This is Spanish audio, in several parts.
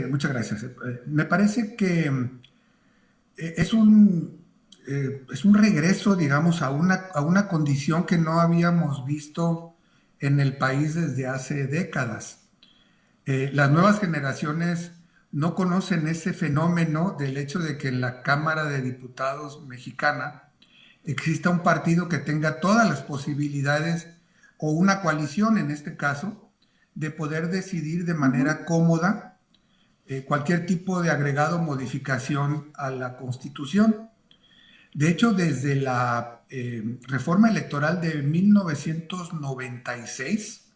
muchas gracias. Me parece que es un regreso, digamos, a una condición que no habíamos visto en el país desde hace décadas. Las nuevas generaciones no conocen ese fenómeno del hecho de que en la Cámara de Diputados mexicana exista un partido que tenga todas las posibilidades, o una coalición en este caso, de poder decidir de manera cómoda cualquier tipo de agregado o modificación a la Constitución. De hecho, desde la reforma electoral de 1996,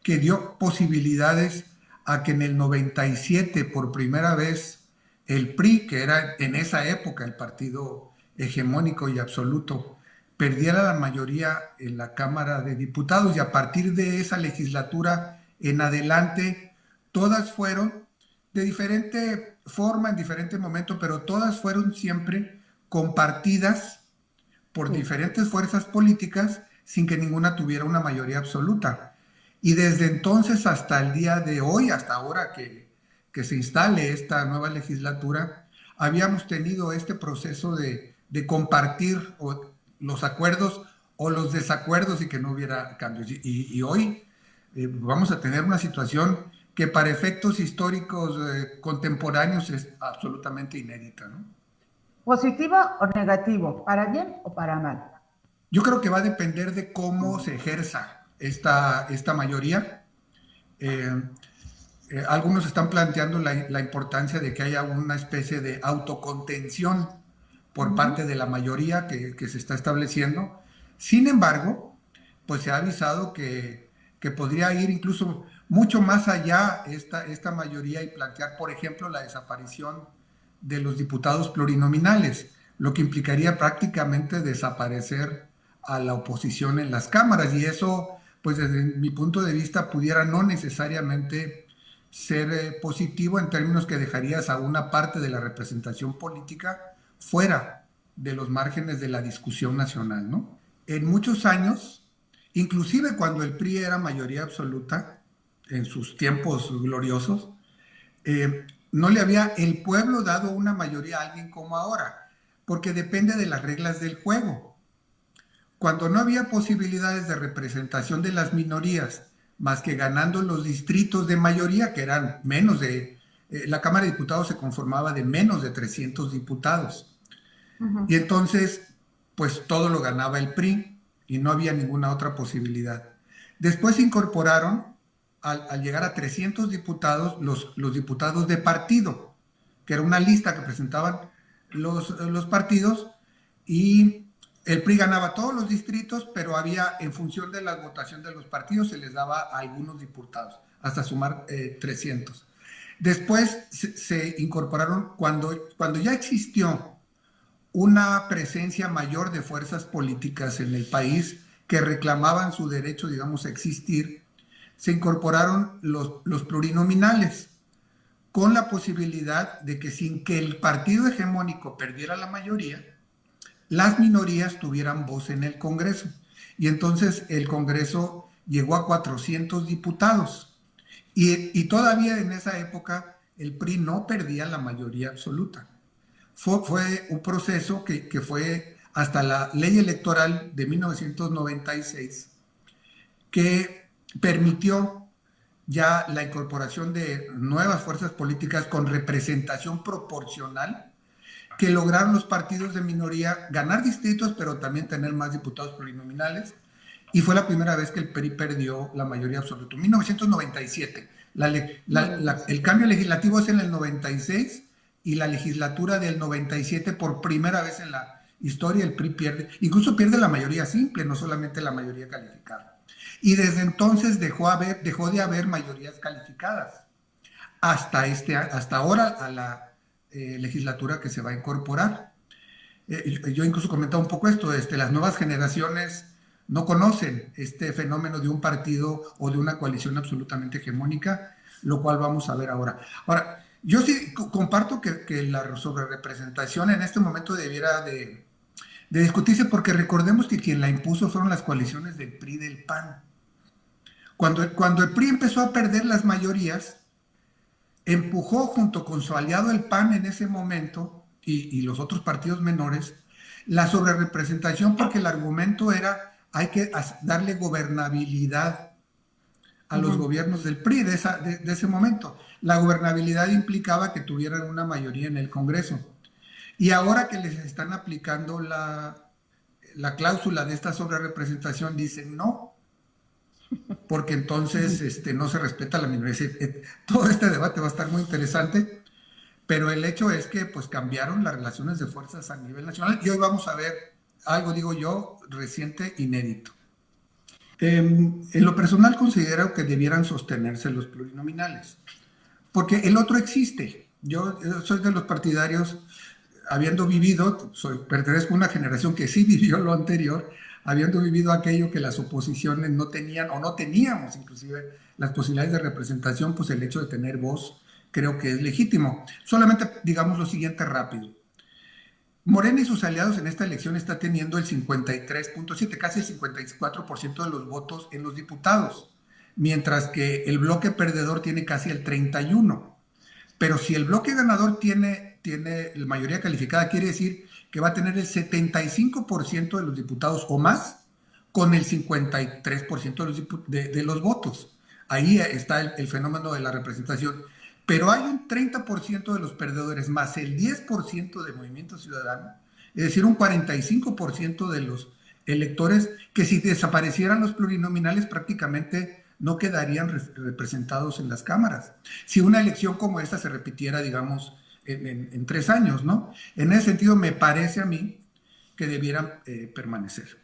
que dio posibilidades a que en el 97 por primera vez el PRI, que era en esa época el partido hegemónico y absoluto, perdiera la mayoría en la Cámara de Diputados, y a partir de esa legislatura en adelante todas fueron de diferente forma, en diferente momento, pero todas fueron siempre compartidas por diferentes fuerzas políticas sin que ninguna tuviera una mayoría absoluta. Y desde entonces hasta el día de hoy, hasta ahora que se instale esta nueva legislatura, habíamos tenido este proceso de compartir los acuerdos o los desacuerdos y que no hubiera cambios. Y hoy vamos a tener una situación que para efectos históricos contemporáneos es absolutamente inédita, ¿no? ¿Positivo o negativo? ¿Para bien o para mal? Yo creo que va a depender de cómo se ejerza esta mayoría. Algunos están planteando la importancia de que haya una especie de autocontención por parte de la mayoría que se está estableciendo. Sin embargo, pues se ha avisado que podría ir incluso mucho más allá esta mayoría y plantear, por ejemplo, la desaparición de los diputados plurinominales, lo que implicaría prácticamente desaparecer a la oposición en las cámaras, y eso, pues desde mi punto de vista, pudiera no necesariamente ser positivo en términos que dejarías a una parte de la representación política fuera de los márgenes de la discusión nacional, ¿no? En muchos años, inclusive cuando el PRI era mayoría absoluta, en sus tiempos gloriosos, no le había el pueblo dado una mayoría a alguien como ahora, porque depende de las reglas del juego. Cuando no había posibilidades de representación de las minorías, más que ganando los distritos de mayoría, que eran menos de... la Cámara de Diputados se conformaba de menos de 300 diputados. Y entonces, pues todo lo ganaba el PRI y no había ninguna otra posibilidad. Después se incorporaron, al llegar a 300 diputados, los diputados de partido, que era una lista que presentaban los partidos, y el PRI ganaba todos los distritos, pero había, en función de la votación de los partidos, se les daba a algunos diputados, hasta sumar 300. Después se incorporaron, cuando ya existió una presencia mayor de fuerzas políticas en el país que reclamaban su derecho, digamos, a existir, se incorporaron los plurinominales, con la posibilidad de que sin que el partido hegemónico perdiera la mayoría, las minorías tuvieran voz en el Congreso. Y entonces el Congreso llegó a 400 diputados. Y todavía en esa época el PRI no perdía la mayoría absoluta. Fue un proceso que fue hasta la ley electoral de 1996, que permitió ya la incorporación de nuevas fuerzas políticas con representación proporcional, que lograron los partidos de minoría ganar distritos, pero también tener más diputados plurinominales, y fue la primera vez que el PRI perdió la mayoría absoluta. 1997. El cambio legislativo es en el 96, y la legislatura del 97, por primera vez en la historia, el PRI pierde, incluso pierde la mayoría simple, no solamente la mayoría calificada. Y desde entonces dejó de haber mayorías calificadas hasta ahora, a la legislatura que se va a incorporar. Yo incluso comentaba un poco esto, las nuevas generaciones no conocen este fenómeno de un partido o de una coalición absolutamente hegemónica, lo cual vamos a ver ahora. Ahora, yo sí comparto que la sobrerepresentación en este momento debiera de discutirse, porque recordemos que quien la impuso fueron las coaliciones del PRI y del PAN. Cuando el PRI empezó a perder las mayorías, empujó junto con su aliado el PAN en ese momento y los otros partidos menores la sobrerepresentación, porque el argumento era hay que darle gobernabilidad a los gobiernos del PRI de ese momento. La gobernabilidad implicaba que tuvieran una mayoría en el Congreso. Y ahora que les están aplicando la cláusula de esta sobrerepresentación, dicen no, porque entonces no se respeta la minoría. Todo este debate va a estar muy interesante, pero el hecho es que pues cambiaron las relaciones de fuerzas a nivel nacional y hoy vamos a ver algo, digo yo, reciente, inédito. En lo personal considero que debieran sostenerse los plurinominales, porque el otro existe. Yo soy de los partidarios, habiendo vivido, pertenezco a una generación que sí vivió lo anterior, habiendo vivido aquello que las oposiciones no tenían o no teníamos inclusive las posibilidades de representación, pues el hecho de tener voz creo que es legítimo. Solamente digamos lo siguiente rápido. Morena y sus aliados en esta elección está teniendo el 53.7, casi el 54% de los votos en los diputados, mientras que el bloque perdedor tiene casi el 31%. Pero si el bloque ganador tiene la mayoría calificada, quiere decir que va a tener el 75% de los diputados o más, con el 53% de los votos. Ahí está el fenómeno de la representación. Pero hay un 30% de los perdedores más el 10% de Movimiento Ciudadano, es decir, un 45% de los electores que si desaparecieran los plurinominales prácticamente no quedarían representados en las cámaras. Si una elección como esta se repitiera, digamos, en 3 años, ¿no? En ese sentido, me parece a mí que debieran permanecer.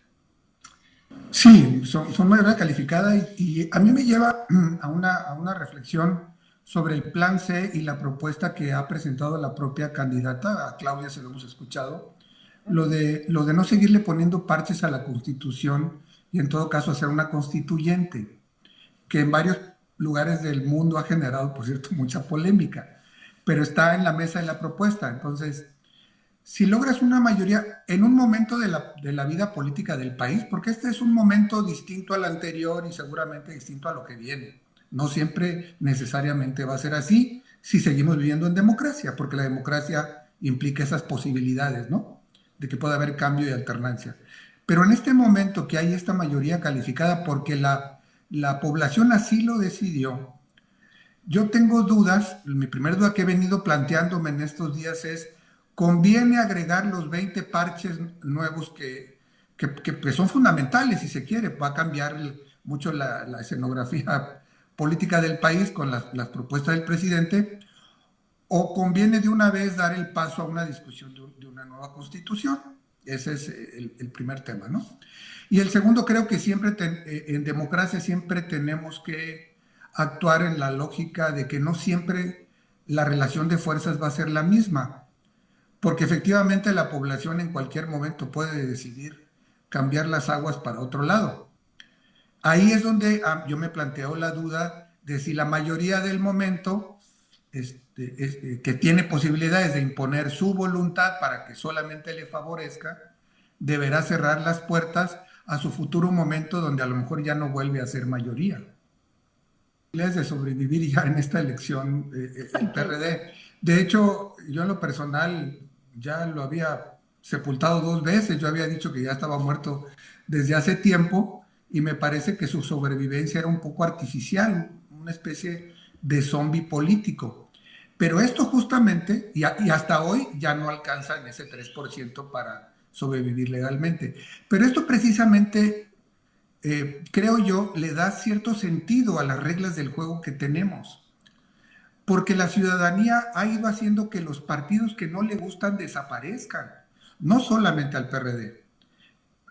Sí, son mayoría calificada y a mí me lleva a una reflexión sobre el plan C y la propuesta que ha presentado la propia candidata, a Claudia se lo hemos escuchado, lo de no seguirle poniendo parches a la Constitución y en todo caso hacer una constituyente, que en varios lugares del mundo ha generado, por cierto, mucha polémica, pero está en la mesa de la propuesta. Entonces, si logras una mayoría en un momento de la vida política del país, porque este es un momento distinto al anterior y seguramente distinto a lo que viene, no siempre necesariamente va a ser así si seguimos viviendo en democracia, porque la democracia implica esas posibilidades, ¿no? De que pueda haber cambio y alternancia. Pero en este momento que hay esta mayoría calificada porque la población así lo decidió, yo tengo dudas. Mi primera duda que he venido planteándome en estos días es, ¿conviene agregar los 20 parches nuevos que son fundamentales, si se quiere? Va a cambiar mucho la escenografía política del país con las propuestas del presidente, o conviene de una vez dar el paso a una discusión de una nueva constitución. Ese es el primer tema, ¿no? Y el segundo, creo que siempre en democracia siempre tenemos que actuar en la lógica de que no siempre la relación de fuerzas va a ser la misma, porque efectivamente la población en cualquier momento puede decidir cambiar las aguas para otro lado. Ahí es donde yo me planteo la duda de si la mayoría del momento que tiene posibilidades de imponer su voluntad para que solamente le favorezca, deberá cerrar las puertas a su futuro momento donde a lo mejor ya no vuelve a ser mayoría. De sobrevivir ya en esta elección el PRD. De hecho, yo en lo personal ya lo había sepultado 2 veces, yo había dicho que ya estaba muerto desde hace tiempo, y me parece que su sobrevivencia era un poco artificial, una especie de zombie político. Pero esto justamente, y hasta hoy ya no alcanza en ese 3% para sobrevivir legalmente. Pero esto precisamente, creo yo, le da cierto sentido a las reglas del juego que tenemos. Porque la ciudadanía ha ido haciendo que los partidos que no le gustan desaparezcan, no solamente al PRD.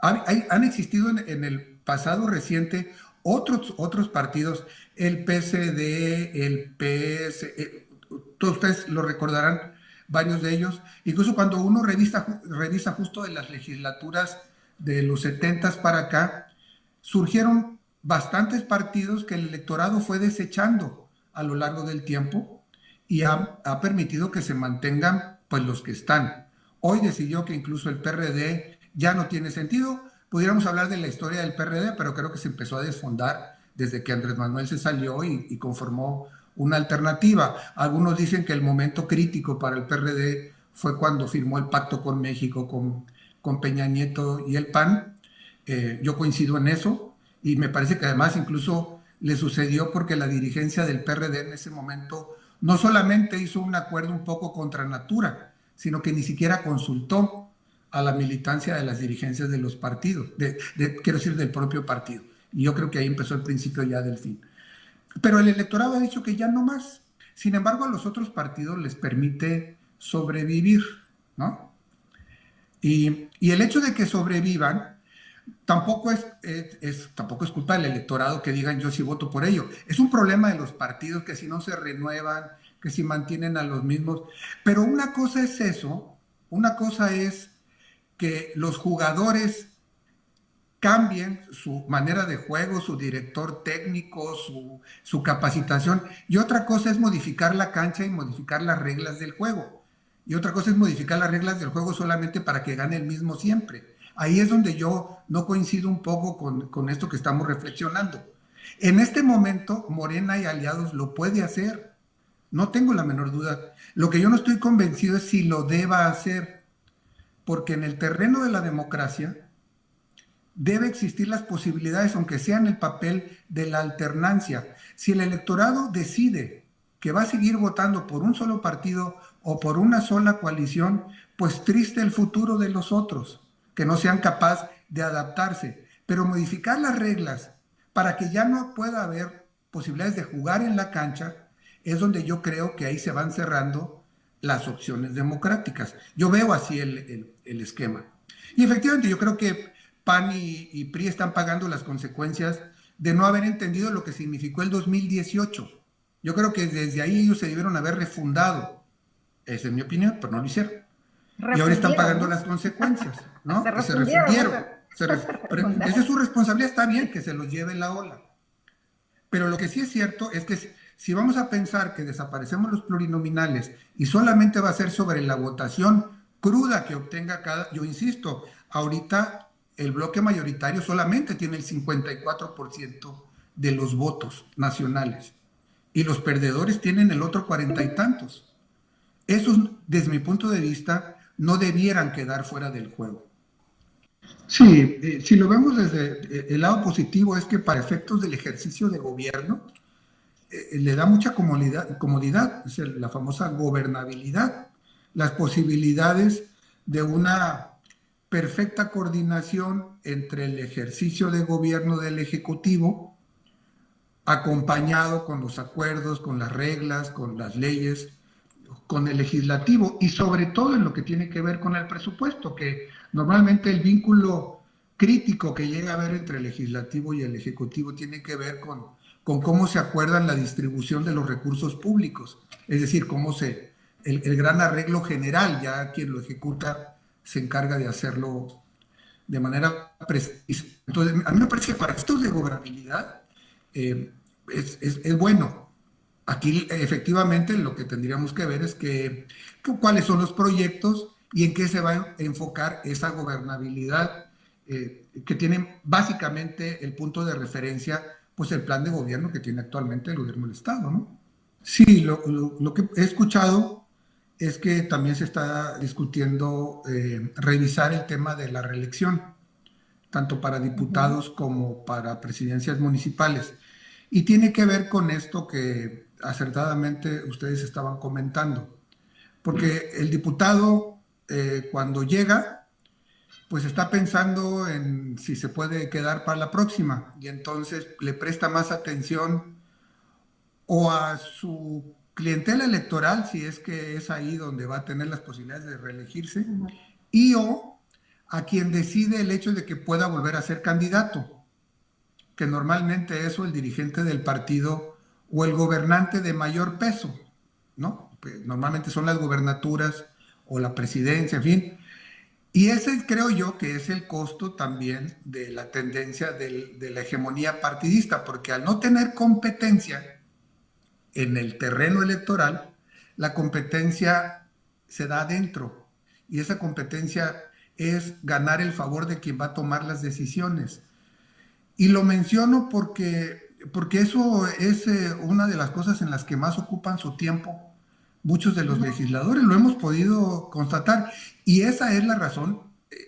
Han existido en el pasado reciente otros partidos, el PSD, el PS, todos ustedes lo recordarán, varios de ellos, incluso cuando uno revisa justo de las legislaturas de los 70 para acá, surgieron bastantes partidos que el electorado fue desechando a lo largo del tiempo y ha permitido que se mantengan pues los que están. Hoy decidió que incluso el PRD ya no tiene sentido. Pudiéramos hablar de la historia del PRD, pero creo que se empezó a desfondar desde que Andrés Manuel se salió y conformó una alternativa. Algunos dicen que el momento crítico para el PRD fue cuando firmó el pacto con México, con Peña Nieto y el PAN. Yo coincido en eso y me parece que además incluso le sucedió porque la dirigencia del PRD en ese momento no solamente hizo un acuerdo un poco contra natura, sino que ni siquiera consultó a la militancia de las dirigencias de los partidos, quiero decir, del propio partido. Y yo creo que ahí empezó el principio ya del fin. Pero el electorado ha dicho que ya no más. Sin embargo, a los otros partidos les permite sobrevivir, ¿no? Y el hecho de que sobrevivan tampoco es culpa del electorado que digan yo sí voto por ello. Es un problema de los partidos que si no se renuevan, que si mantienen a los mismos. Pero una cosa es eso, una cosa es que los jugadores cambien su manera de juego, su director técnico, su capacitación. Y otra cosa es modificar la cancha y modificar las reglas del juego. Y otra cosa es modificar las reglas del juego solamente para que gane el mismo siempre. Ahí es donde yo no coincido un poco con esto que estamos reflexionando. En este momento, Morena y aliados lo puede hacer. No tengo la menor duda. Lo que yo no estoy convencido es si lo deba hacer. Porque en el terreno de la democracia debe existir las posibilidades, aunque sea en el papel de la alternancia. Si el electorado decide que va a seguir votando por un solo partido o por una sola coalición, pues triste el futuro de los otros, que no sean capaces de adaptarse. Pero modificar las reglas para que ya no pueda haber posibilidades de jugar en la cancha es donde yo creo que ahí se van cerrando las opciones democráticas. Yo veo así el esquema. Y efectivamente yo creo que PAN y PRI están pagando las consecuencias de no haber entendido lo que significó el 2018. Yo creo que desde ahí ellos se debieron haber refundado. Esa es mi opinión, pero no lo hicieron. Y ahora están pagando, ¿no?, las consecuencias, ¿no? Se refundieron. Pero esa es su responsabilidad, está bien que se los lleve la ola. Pero lo que sí es cierto es que si vamos a pensar que desaparecemos los plurinominales y solamente va a ser sobre la votación cruda que obtenga cada, yo insisto, ahorita el bloque mayoritario solamente tiene el 54% de los votos nacionales y los perdedores tienen el otro 40 y tantos. Esos, desde mi punto de vista, no debieran quedar fuera del juego. Sí, si lo vemos desde el lado positivo es que para efectos del ejercicio de gobierno le da mucha comodidad, es la famosa gobernabilidad, las posibilidades de una perfecta coordinación entre el ejercicio de gobierno del Ejecutivo, acompañado con los acuerdos, con las reglas, con las leyes, con el Legislativo y sobre todo en lo que tiene que ver con el presupuesto, que normalmente el vínculo crítico que llega a haber entre el Legislativo y el Ejecutivo tiene que ver con cómo se acuerdan la distribución de los recursos públicos, es decir, el gran arreglo general, ya quien lo ejecuta se encarga de hacerlo de manera precisa. Entonces, a mí me parece que para estos de gobernabilidad es bueno. Aquí efectivamente lo que tendríamos que ver es cuáles son los proyectos y en qué se va a enfocar esa gobernabilidad que tiene básicamente el punto de referencia, pues el plan de gobierno que tiene actualmente el gobierno del Estado, ¿no? Sí, lo que he escuchado es que también se está discutiendo revisar el tema de la reelección, tanto para diputados como para presidencias municipales. Y tiene que ver con esto que acertadamente ustedes estaban comentando, porque el diputado cuando llega, pues está pensando en si se puede quedar para la próxima y entonces le presta más atención o a su clientela electoral, si es que es ahí donde va a tener las posibilidades de reelegirse, y o a quien decide el hecho de que pueda volver a ser candidato, que normalmente eso el dirigente del partido o el gobernante de mayor peso, ¿no? Pues normalmente son las gubernaturas o la presidencia, en fin. Y ese creo yo que es el costo también de la tendencia de la hegemonía partidista, porque al no tener competencia en el terreno electoral, la competencia se da adentro y esa competencia es ganar el favor de quien va a tomar las decisiones. Y lo menciono porque porque eso es una de las cosas en las que más ocupan su tiempo muchos de los legisladores, lo hemos podido constatar, y esa es la razón,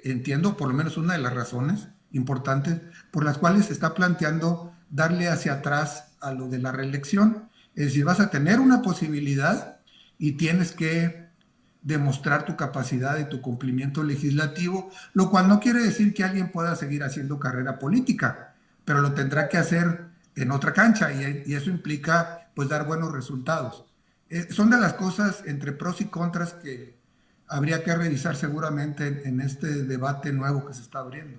entiendo por lo menos una de las razones importantes por las cuales se está planteando darle hacia atrás a lo de la reelección. Es decir, vas a tener una posibilidad y tienes que demostrar tu capacidad de tu cumplimiento legislativo, lo cual no quiere decir que alguien pueda seguir haciendo carrera política, pero lo tendrá que hacer en otra cancha y eso implica pues dar buenos resultados. Son de las cosas entre pros y contras que habría que revisar seguramente en este debate nuevo que se está abriendo.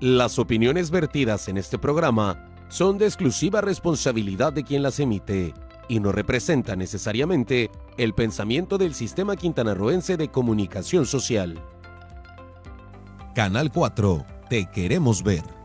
Las opiniones vertidas en este programa son de exclusiva responsabilidad de quien las emite y no representan necesariamente el pensamiento del Sistema Quintanarroense de Comunicación Social. Canal 4, te queremos ver.